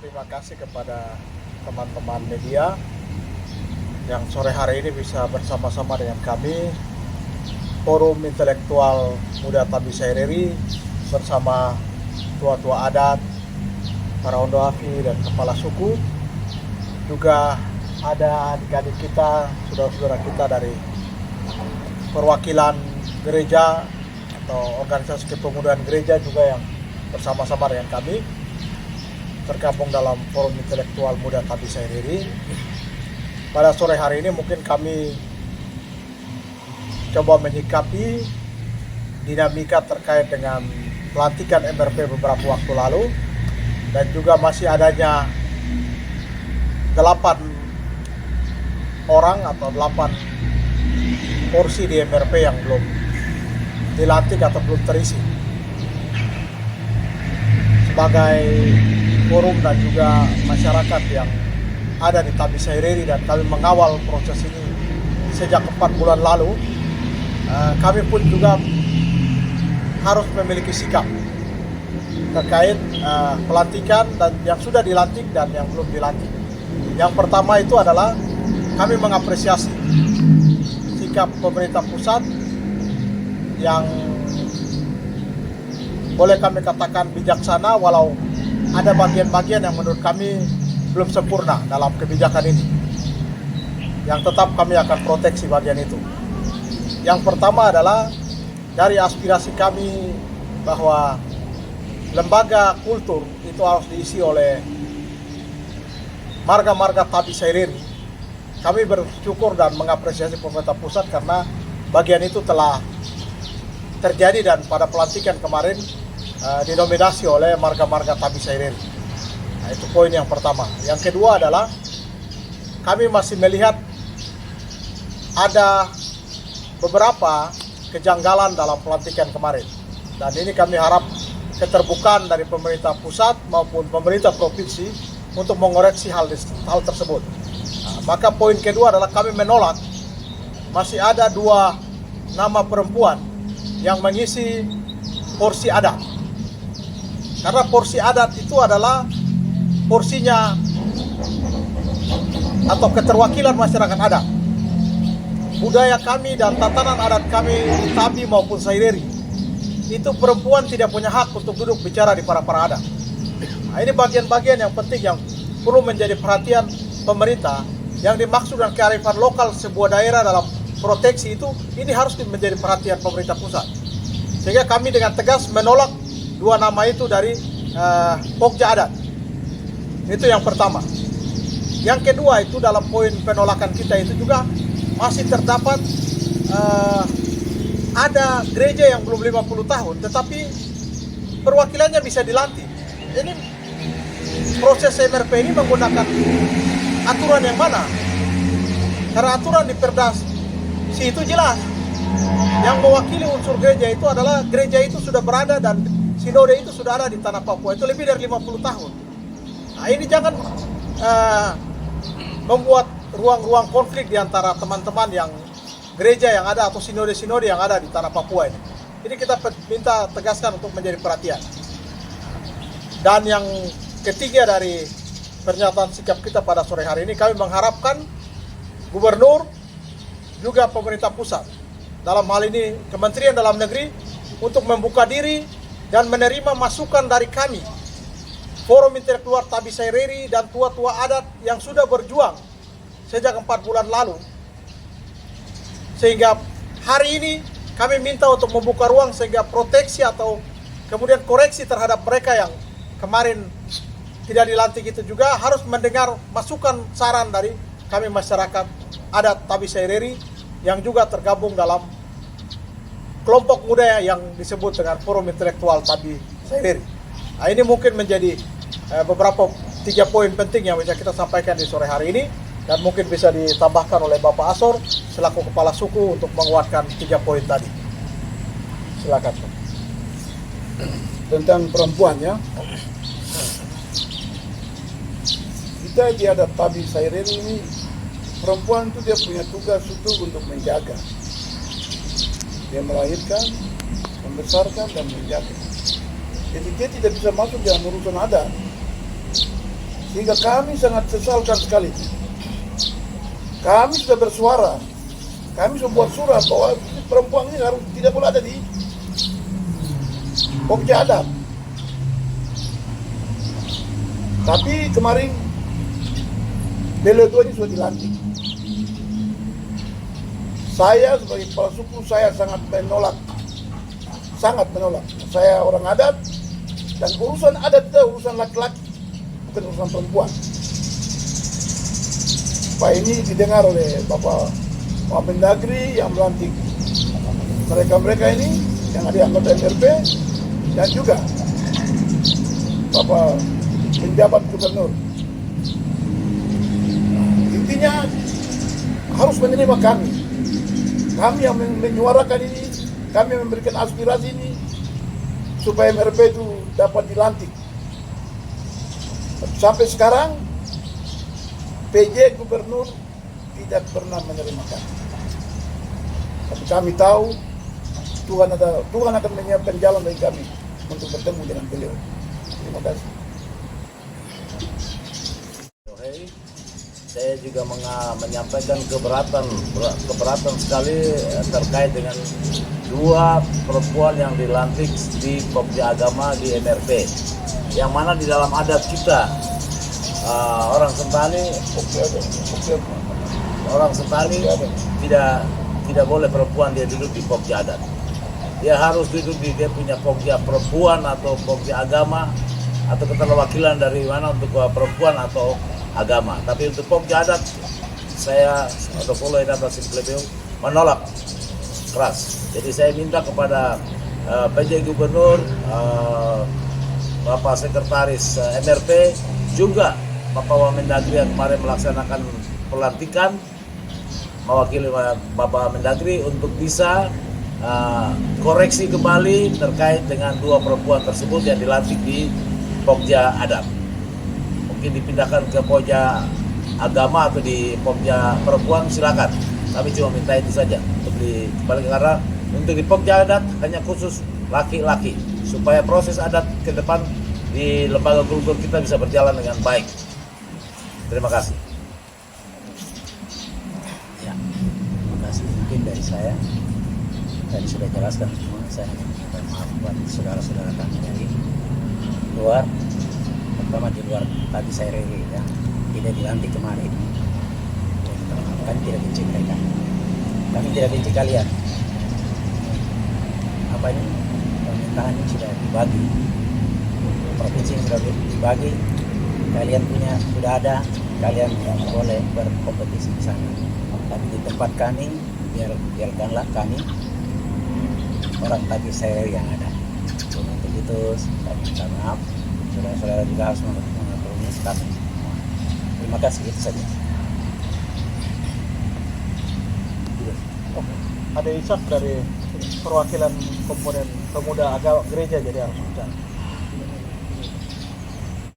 Terima kasih kepada teman-teman media yang sore hari ini bisa bersama-sama dengan kami Forum Intelektual Muda Tabi-Saireri bersama tua-tua adat, para ondoafi dan kepala suku. Juga ada adik-adik kita, saudara-saudara kita dari perwakilan gereja atau organisasi kepemudaan gereja juga yang bersama-sama dengan kami tergabung dalam Forum Intelektual Muda Tabi-Saireri. Pada sore hari ini mungkin kami coba menyikapi dinamika terkait dengan pelantikan MRP beberapa waktu lalu dan juga masih adanya 8 orang atau 8 porsi di MRP yang belum dilantik atau belum terisi. Sebagai forum dan juga masyarakat yang ada di Tabi-Saireri dan kami mengawal proses ini sejak 4 bulan lalu, kami pun juga harus memiliki sikap terkait pelantikan dan yang sudah dilantik dan yang belum dilantik. Yang pertama itu adalah kami mengapresiasi sikap pemerintah pusat yang boleh kami katakan bijaksana, walau ada bagian-bagian yang menurut kami belum sempurna dalam kebijakan ini, yang tetap kami akan proteksi bagian itu. Yang pertama adalah dari aspirasi kami bahwa lembaga kultur itu harus diisi oleh marga-marga Tabi-Saireri. Kami bersyukur dan mengapresiasi pemerintah pusat karena bagian itu telah terjadi dan pada pelantikan kemarin dinominasi oleh marga-marga Tabi-Saireri. Nah, itu poin yang pertama. Yang kedua adalah kami masih melihat ada beberapa kejanggalan dalam pelantikan kemarin. Dan ini kami harap keterbukaan dari pemerintah pusat maupun pemerintah provinsi untuk mengoreksi hal tersebut. Nah, maka poin kedua adalah kami menolak masih ada 2 nama perempuan yang mengisi porsi adat. Karena porsi adat itu adalah porsinya atau keterwakilan masyarakat adat. Budaya kami dan tatanan adat kami di Tabi maupun Saireri itu perempuan tidak punya hak untuk duduk bicara di para adat. Nah, ini bagian-bagian yang penting yang perlu menjadi perhatian pemerintah. Yang dimaksud dengan kearifan lokal sebuah daerah dalam proteksi itu, ini harus menjadi perhatian pemerintah pusat. Sehingga kami dengan tegas menolak 2 nama itu dari Pokja adat. Itu yang pertama. Yang kedua itu dalam poin penolakan kita itu juga masih terdapat ada gereja yang belum 50 tahun tetapi perwakilannya bisa dilantik. Ini proses MRP ini menggunakan aturan yang mana? Karena aturan di Perdas itu jelas yang mewakili unsur gereja itu adalah gereja itu sudah berada dan sinode itu sudah ada di tanah Papua itu lebih dari 50 tahun. Nah, ini jangan membuat ruang-ruang konflik di antara teman-teman yang gereja yang ada atau sinode-sinode yang ada di tanah Papua ini. Ini kita minta tegaskan untuk menjadi perhatian. Dan yang ketiga dari pernyataan sikap kita pada sore hari ini, kami mengharapkan gubernur juga pemerintah pusat, dalam hal ini Kementerian Dalam Negeri, untuk membuka diri dan menerima masukan dari kami Forum Intelektual Tabi-Saireri dan tua-tua adat yang sudah berjuang sejak 4 bulan lalu. Sehingga hari ini kami minta untuk membuka ruang sehingga proteksi atau kemudian koreksi terhadap mereka yang kemarin tidak dilantik itu juga harus mendengar masukan saran dari kami masyarakat adat Tabi-Saireri yang juga tergabung dalam kelompok muda yang disebut dengan Forum Intelektual Tabi-Saireri. Nah, ini mungkin menjadi beberapa 3 poin penting yang bisa kita sampaikan di sore hari ini dan mungkin bisa ditambahkan oleh Bapak Asor selaku kepala suku untuk menguatkan 3 poin tadi. Silakan. Tentang perempuan ya. Kita di adat Tabi-Saireri ini, perempuan itu dia punya tugas itu untuk menjaga. Dia melahirkan, membesarkan dan menjaga. Jadi dia tidak bisa masuk dalam urusan adat. Sehingga kami sangat sesalkan sekali. Kami sudah bersuara, kami sudah buat surat bahwa perempuan ini harus tidak boleh ada di Pokja Adat. Tapi kemarin beliau dua ini sudah dilantik. Saya sebagai kepala suku saya sangat menolak. Saya orang adat dan urusan adat itu urusan laki-laki, bukan urusan perempuan. Supaya ini didengar oleh Bapak Mendagri yang melantik mereka ini yang ada anggota MRP dan juga Bapak penjabat gubernur. Intinya harus menerima kami yang menyuarakan ini, kami memberikan aspirasi ini supaya MRP itu dapat dilantik. Sampai sekarang PJ gubernur tidak pernah menerima kami. Tapi kami tahu Tuhan akan menyiapkan jalan bagi kami untuk bertemu dengan beliau. Terima kasih. Saya juga menyampaikan keberatan sekali terkait dengan dua perempuan yang dilantik di Pokja Agama di MRP, yang mana di dalam adat kita orang Sentani tidak boleh perempuan dia duduk di Pokja adat. Dia harus duduk di dia punya Pokja perempuan atau Pokja agama atau keterwakilan dari mana untuk perempuan atau agama. Tapi untuk Pokja adat saya atau Polo Edam Rasim Plebeu menolak keras. Jadi saya minta kepada PJ Gubernur, Bapak Sekretaris MRP, juga Bapak Wamendagri yang kemarin melaksanakan pelantikan, mewakili Bapak Mendagri untuk bisa koreksi kembali terkait dengan dua perempuan tersebut yang dilantik di Pokja adat. Mungkin dipindahkan ke Pokja agama atau di Pokja perempuan, silakan. Kami cuma minta itu saja untuk dikembali, karena untuk di Pokja adat hanya khusus laki-laki, supaya proses adat ke depan di lembaga kultur kita bisa berjalan dengan baik. Terima kasih. Ya, terima kasih. Mungkin dari saya tadi sudah jelaskan semua. Saya minta maaf buat saudara-saudara kami dari luar, terutama di luar tadi saya riri yang tidak dilantik kemarin. Kami tidak benci mereka, kami tidak benci kalian. Apa ini pemerintahan ini sudah dibagi, provinsi sudah dibagi, kalian punya sudah ada, kalian boleh berkompetisi di sana. Tapi di tempat kami, biarkanlah kami orang tadi saya yang ada. Untuk itu kami minta maaf, saudara-saudara juga harus mengaturnya kami. Terima kasih, itu saja. Ada Ishak dari perwakilan komponen pemuda agama gereja jadi harus bicara.